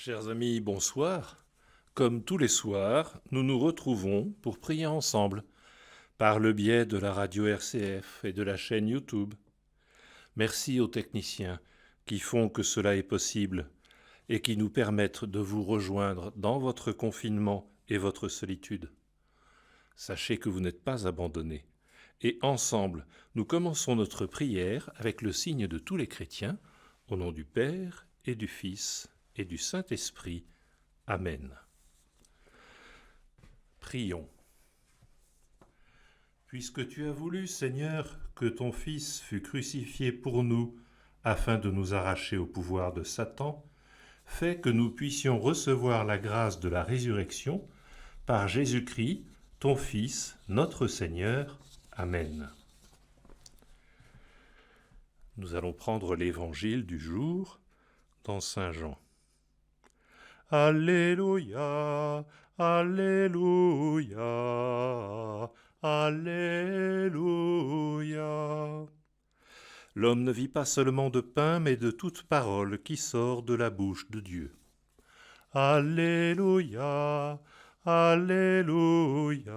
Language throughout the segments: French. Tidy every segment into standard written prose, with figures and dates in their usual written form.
Chers amis, bonsoir. Comme tous les soirs, nous nous retrouvons pour prier ensemble, par le biais de la radio RCF et de la chaîne YouTube. Merci aux techniciens qui font que cela est possible et qui nous permettent de vous rejoindre dans votre confinement et votre solitude. Sachez que vous n'êtes pas abandonnés. Et ensemble, nous commençons notre prière avec le signe de tous les chrétiens, au nom du Père et du Fils et du Saint-Esprit. Amen. Prions. Puisque tu as voulu, Seigneur, que ton Fils fût crucifié pour nous, afin de nous arracher au pouvoir de Satan, fais que nous puissions recevoir la grâce de la résurrection par Jésus-Christ, ton Fils, notre Seigneur. Amen. Nous allons prendre l'évangile du jour dans Saint Jean. Alléluia, Alléluia, Alléluia. L'homme ne vit pas seulement de pain, mais de toute parole qui sort de la bouche de Dieu. Alléluia, Alléluia,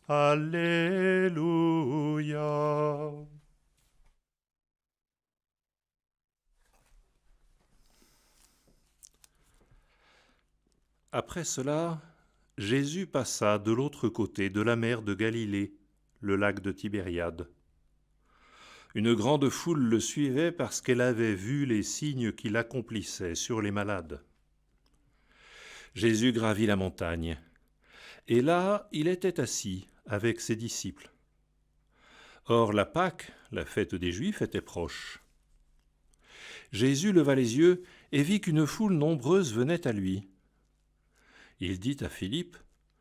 Alléluia. Après cela, Jésus passa de l'autre côté de la mer de Galilée, le lac de Tibériade. Une grande foule le suivait parce qu'elle avait vu les signes qu'il accomplissait sur les malades. Jésus gravit la montagne, et là il était assis avec ses disciples. Or la Pâque, la fête des Juifs, était proche. Jésus leva les yeux et vit qu'une foule nombreuse venait à lui. Il dit à Philippe,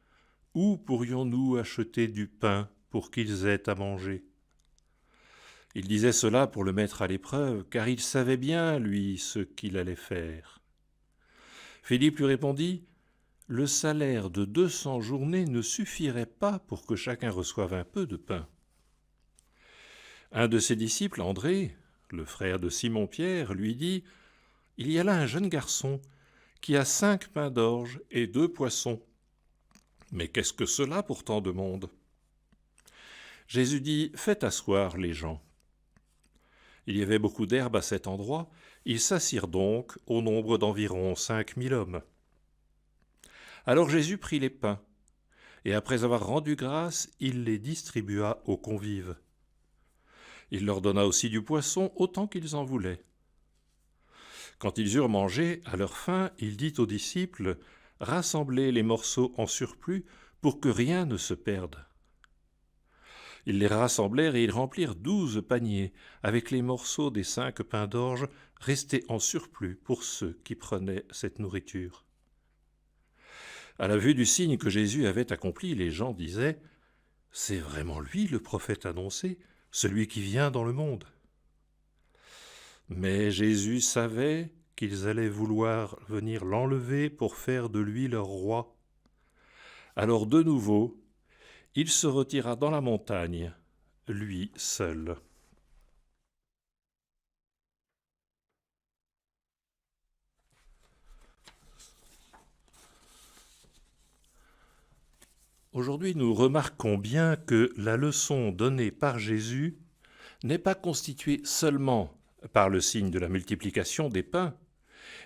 « Où pourrions-nous acheter du pain pour qu'ils aient à manger ?» Il disait cela pour le mettre à l'épreuve, car il savait bien, lui, ce qu'il allait faire. Philippe lui répondit, « Le salaire de 200 journées ne suffirait pas pour que chacun reçoive un peu de pain. » Un de ses disciples, André, le frère de Simon-Pierre, lui dit, « Il y a là un jeune garçon qui a 5 pains d'orge et 2 poissons. Mais qu'est-ce que cela pour tant de monde ?» Jésus dit, « Faites asseoir les gens. » Il y avait beaucoup d'herbe à cet endroit, ils s'assirent donc au nombre d'environ 5000 hommes. Alors Jésus prit les pains, et après avoir rendu grâce, il les distribua aux convives. Il leur donna aussi du poisson autant qu'ils en voulaient. Quand ils eurent mangé, à leur faim, il dit aux disciples, « Rassemblez les morceaux en surplus pour que rien ne se perde. » Ils les rassemblèrent et ils remplirent 12 paniers avec les morceaux des 5 pains d'orge restés en surplus pour ceux qui prenaient cette nourriture. À la vue du signe que Jésus avait accompli, les gens disaient, « C'est vraiment lui le prophète annoncé, celui qui vient dans le monde. » Mais Jésus savait qu'ils allaient vouloir venir l'enlever pour faire de lui leur roi. Alors de nouveau, il se retira dans la montagne, lui seul. Aujourd'hui, nous remarquons bien que la leçon donnée par Jésus n'est pas constituée seulement par le signe de la multiplication des pains,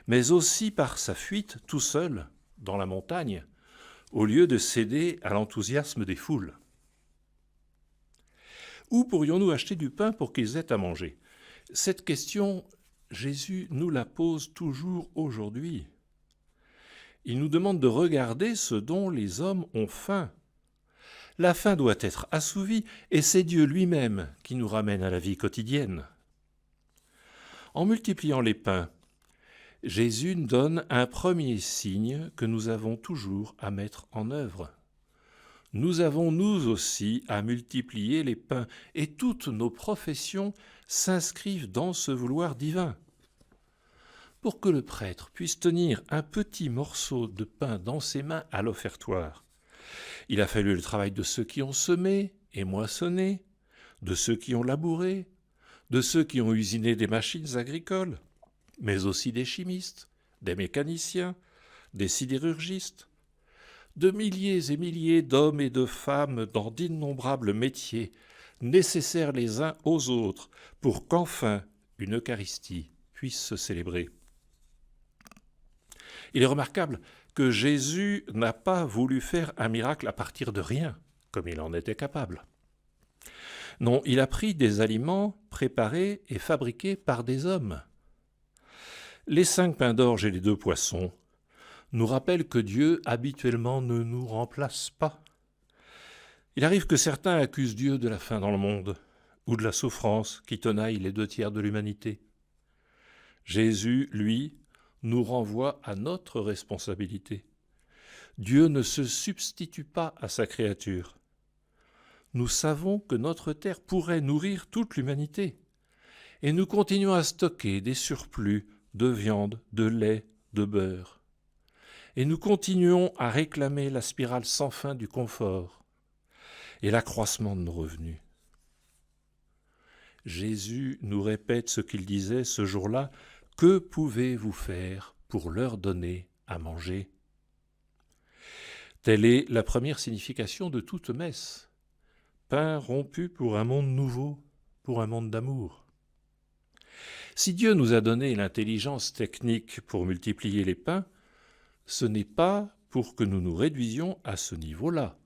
mais aussi par sa fuite tout seul dans la montagne, au lieu de céder à l'enthousiasme des foules. Où pourrions-nous acheter du pain pour qu'ils aient à manger ? Cette question, Jésus nous la pose toujours aujourd'hui. Il nous demande de regarder ce dont les hommes ont faim. La faim doit être assouvie, et c'est Dieu lui-même qui nous ramène à la vie quotidienne. En multipliant les pains, Jésus donne un premier signe que nous avons toujours à mettre en œuvre. Nous avons nous aussi à multiplier les pains, et toutes nos professions s'inscrivent dans ce vouloir divin. Pour que le prêtre puisse tenir un petit morceau de pain dans ses mains à l'offertoire, il a fallu le travail de ceux qui ont semé et moissonné, de ceux qui ont labouré, de ceux qui ont usiné des machines agricoles, mais aussi des chimistes, des mécaniciens, des sidérurgistes, de milliers et milliers d'hommes et de femmes dans d'innombrables métiers, nécessaires les uns aux autres pour qu'enfin une Eucharistie puisse se célébrer. Il est remarquable que Jésus n'a pas voulu faire un miracle à partir de rien, comme il en était capable. Non, il a pris des aliments préparés et fabriqués par des hommes. Les 5 pains d'orge et les 2 poissons nous rappellent que Dieu habituellement ne nous remplace pas. Il arrive que certains accusent Dieu de la faim dans le monde ou de la souffrance qui tenaille les 2 tiers de l'humanité. Jésus, lui, nous renvoie à notre responsabilité. Dieu ne se substitue pas à sa créature. Nous savons que notre terre pourrait nourrir toute l'humanité, et nous continuons à stocker des surplus de viande, de lait, de beurre. Et nous continuons à réclamer la spirale sans fin du confort et l'accroissement de nos revenus. Jésus nous répète ce qu'il disait ce jour-là: « Que pouvez-vous faire pour leur donner à manger ?» Telle est la première signification de toute messe. Pain rompu pour un monde nouveau, pour un monde d'amour. Si Dieu nous a donné l'intelligence technique pour multiplier les pains, ce n'est pas pour que nous nous réduisions à ce niveau-là.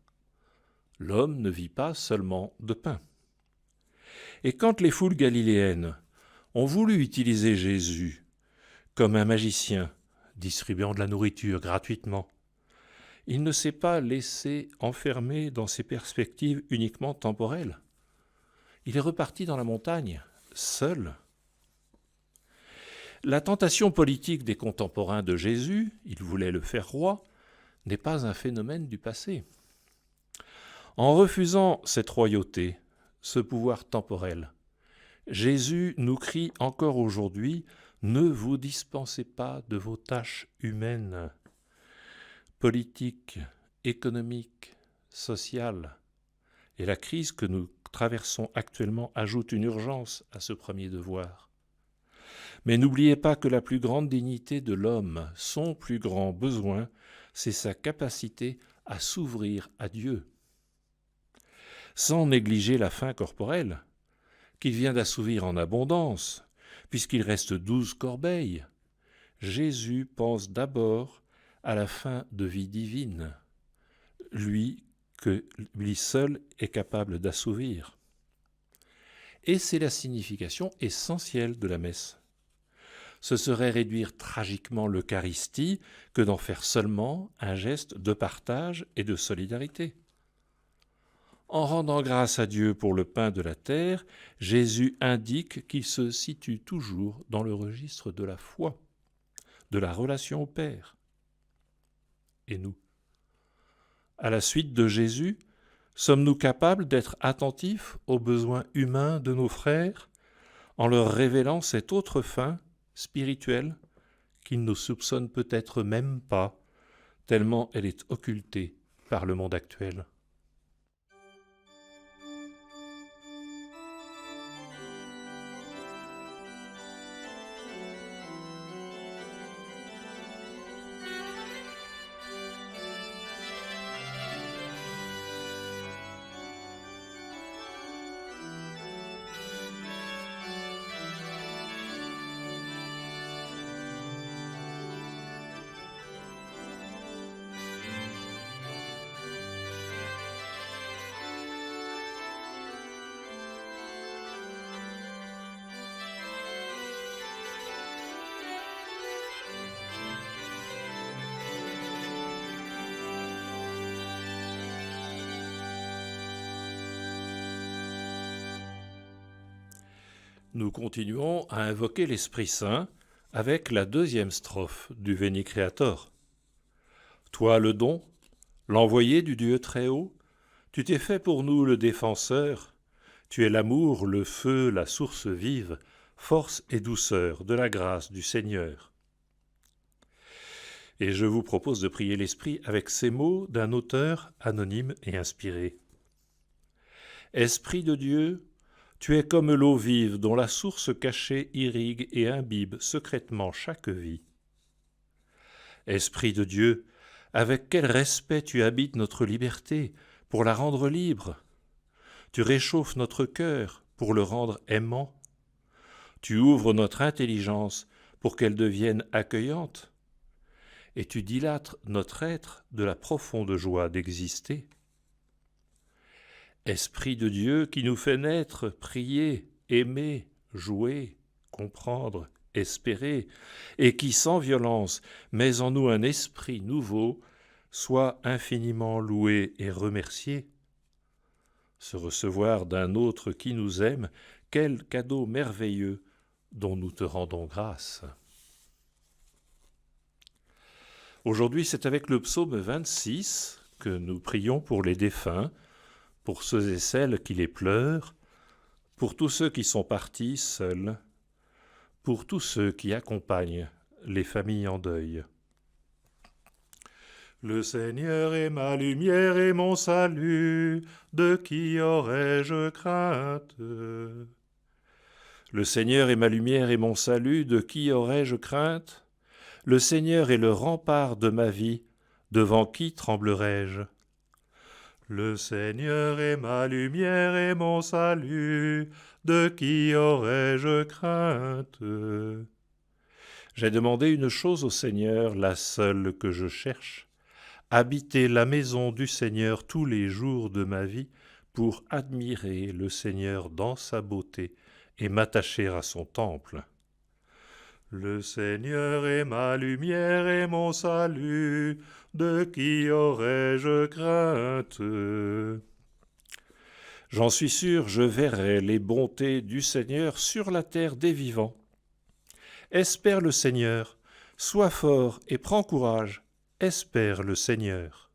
L'homme ne vit pas seulement de pain. Et quand les foules galiléennes ont voulu utiliser Jésus comme un magicien distribuant de la nourriture gratuitement, il ne s'est pas laissé enfermer dans ses perspectives uniquement temporelles. Il est reparti dans la montagne, seul. La tentation politique des contemporains de Jésus, il voulait le faire roi, n'est pas un phénomène du passé. En refusant cette royauté, ce pouvoir temporel, Jésus nous crie encore aujourd'hui: « Ne vous dispensez pas de vos tâches humaines, politiques, économiques, sociales. » Et la crise que nous traversons actuellement ajoute une urgence à ce premier devoir. Mais n'oubliez pas que la plus grande dignité de l'homme, son plus grand besoin, c'est sa capacité à s'ouvrir à Dieu. Sans négliger la faim corporelle, qu'il vient d'assouvir en abondance, puisqu'il reste 12 corbeilles, Jésus pense d'abord à la faim de vie divine, lui que lui seul est capable d'assouvir. Et c'est la signification essentielle de la messe. Ce serait réduire tragiquement l'Eucharistie que d'en faire seulement un geste de partage et de solidarité. En rendant grâce à Dieu pour le pain de la terre, Jésus indique qu'il se situe toujours dans le registre de la foi, de la relation au Père. Et nous, à la suite de Jésus, sommes-nous capables d'être attentifs aux besoins humains de nos frères en leur révélant cette autre faim spirituelle qu'ils ne soupçonnent peut-être même pas, tellement elle est occultée par le monde actuel? Nous continuons à invoquer l'Esprit Saint avec la 2e strophe du Veni Creator. Toi le don, l'envoyé du Dieu très haut, tu t'es fait pour nous le défenseur, tu es l'amour, le feu, la source vive, force et douceur de la grâce du Seigneur. Et je vous propose de prier l'Esprit avec ces mots d'un auteur anonyme et inspiré. Esprit de Dieu, tu es comme l'eau vive dont la source cachée irrigue et imbibe secrètement chaque vie. Esprit de Dieu, avec quel respect tu habites notre liberté pour la rendre libre. Tu réchauffes notre cœur pour le rendre aimant. Tu ouvres notre intelligence pour qu'elle devienne accueillante. Et tu dilates notre être de la profonde joie d'exister. Esprit de Dieu qui nous fait naître, prier, aimer, jouer, comprendre, espérer, et qui, sans violence, met en nous un esprit nouveau, soit infiniment loué et remercié. Se recevoir d'un autre qui nous aime, quel cadeau merveilleux dont nous te rendons grâce. Aujourd'hui, c'est avec le psaume 26 que nous prions pour les défunts, pour ceux et celles qui les pleurent, pour tous ceux qui sont partis seuls, pour tous ceux qui accompagnent les familles en deuil. Le Seigneur est ma lumière et mon salut, de qui aurais-je crainte? Le Seigneur est ma lumière et mon salut, de qui aurais-je crainte? Le Seigneur est le rempart de ma vie, devant qui tremblerais-je? Le Seigneur est ma lumière et mon salut, de qui aurais-je crainte? J'ai demandé une chose au Seigneur, la seule que je cherche, habiter la maison du Seigneur tous les jours de ma vie pour admirer le Seigneur dans sa beauté et m'attacher à son temple. Le Seigneur est ma lumière et mon salut, de qui aurais-je crainte? J'en suis sûr, je verrai les bontés du Seigneur sur la terre des vivants. Espère le Seigneur, sois fort et prends courage, espère le Seigneur.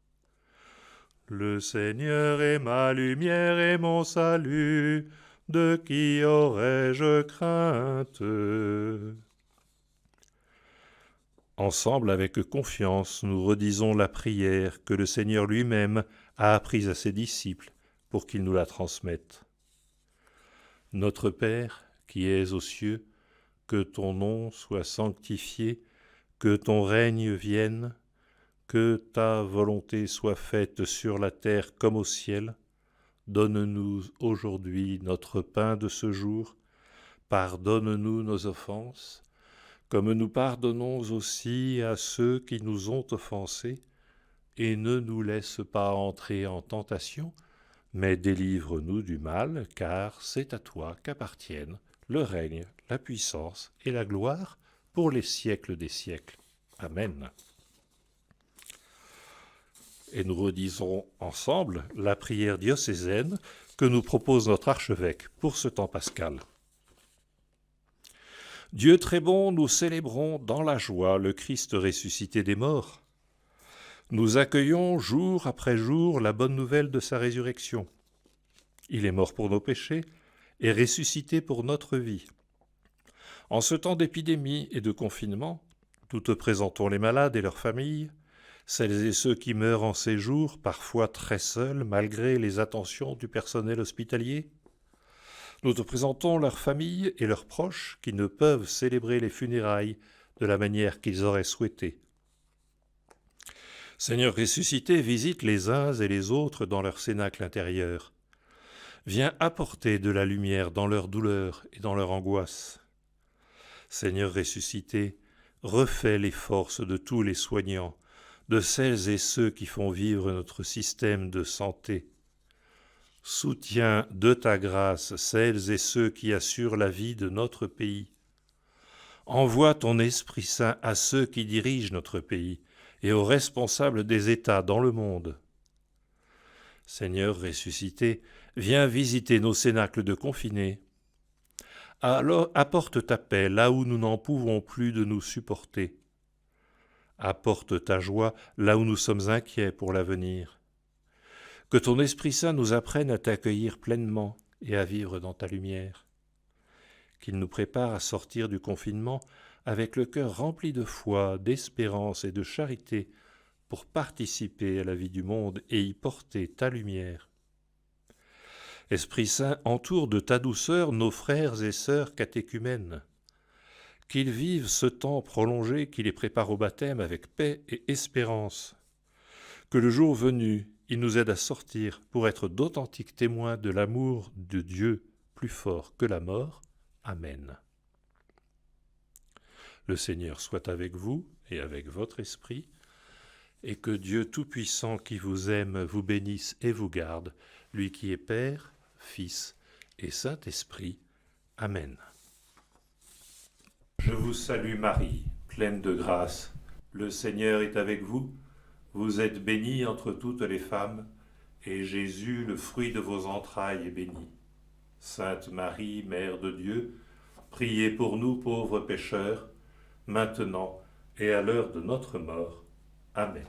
Le Seigneur est ma lumière et mon salut, de qui aurais-je crainte? Ensemble, avec confiance, nous redisons la prière que le Seigneur lui-même a apprise à ses disciples pour qu'ils nous la transmettent. Notre Père, qui es aux cieux, que ton nom soit sanctifié, que ton règne vienne, que ta volonté soit faite sur la terre comme au ciel. Donne-nous aujourd'hui notre pain de ce jour. Pardonne-nous nos offenses, comme nous pardonnons aussi à ceux qui nous ont offensés, et ne nous laisse pas entrer en tentation, mais délivre-nous du mal, car c'est à toi qu'appartiennent le règne, la puissance et la gloire pour les siècles des siècles. Amen. Et nous redisons ensemble la prière diocésaine que nous propose notre archevêque pour ce temps pascal. Dieu très bon, nous célébrons dans la joie le Christ ressuscité des morts. Nous accueillons jour après jour la bonne nouvelle de sa résurrection. Il est mort pour nos péchés et ressuscité pour notre vie. En ce temps d'épidémie et de confinement, nous te présentons les malades et leurs familles, celles et ceux qui meurent en séjour, parfois très seuls malgré les attentions du personnel hospitalier. Nous te présentons leurs familles et leurs proches qui ne peuvent célébrer les funérailles de la manière qu'ils auraient souhaité. Seigneur ressuscité, visite les uns et les autres dans leur cénacle intérieur. Viens apporter de la lumière dans leur douleur et dans leur angoisse. Seigneur ressuscité, refais les forces de tous les soignants, de celles et ceux qui font vivre notre système de santé. Soutiens de ta grâce celles et ceux qui assurent la vie de notre pays. Envoie ton Esprit Saint à ceux qui dirigent notre pays et aux responsables des États dans le monde. Seigneur ressuscité, viens visiter nos cénacles de confinés. Alors apporte ta paix là où nous n'en pouvons plus de nous supporter. Apporte ta joie là où nous sommes inquiets pour l'avenir. Que ton Esprit Saint nous apprenne à t'accueillir pleinement et à vivre dans ta lumière. Qu'il nous prépare à sortir du confinement avec le cœur rempli de foi, d'espérance et de charité pour participer à la vie du monde et y porter ta lumière. Esprit Saint, entoure de ta douceur nos frères et sœurs catéchumènes. qu'ils vivent ce temps prolongé qui les prépare au baptême avec paix et espérance. Que le jour venu, il nous aide à sortir pour être d'authentiques témoins de l'amour de Dieu plus fort que la mort. Amen. Le Seigneur soit avec vous et avec votre esprit, et que Dieu Tout-Puissant qui vous aime vous bénisse et vous garde, lui qui est Père, Fils et Saint-Esprit. Amen. Je vous salue Marie, pleine de grâce. Le Seigneur est avec vous. Vous êtes bénie entre toutes les femmes, et Jésus, le fruit de vos entrailles, est béni. Sainte Marie, Mère de Dieu, priez pour nous pauvres pécheurs, maintenant et à l'heure de notre mort. Amen.